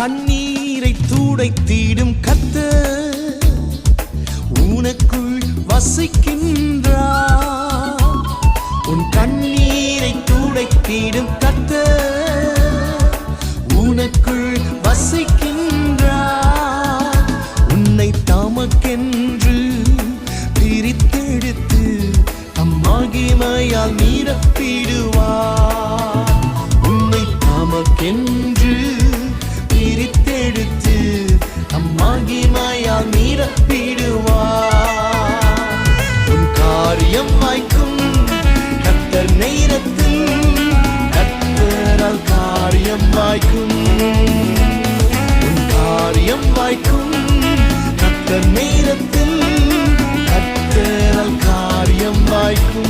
கண்ணீரை துடைத்திடும் கர்த்தர் உனக்குள் வசிக்கின்றார். உன் கண்ணீரை துடைத்திடும் கர்த்தர் உனக்குள் வசிக்கின்றார். உன்னை தமக்கென்று பிரித்தெடுத்து மகிமையால் நிரப்பிடுவார். உன்னை தமக்கென்று பிரித்தெடுத்து மகிமையால் நிரப்பிடுவார். உன் காரியம் வாய்க்கும் கர்த்தர் நேரத்தில், கர்த்தரால் காரியம் வாய்க்கும். உன் காரியம் வாய்க்கும் கர்த்தர் நேரத்தில், கர்த்தரால் காரியம் வாய்க்கும்.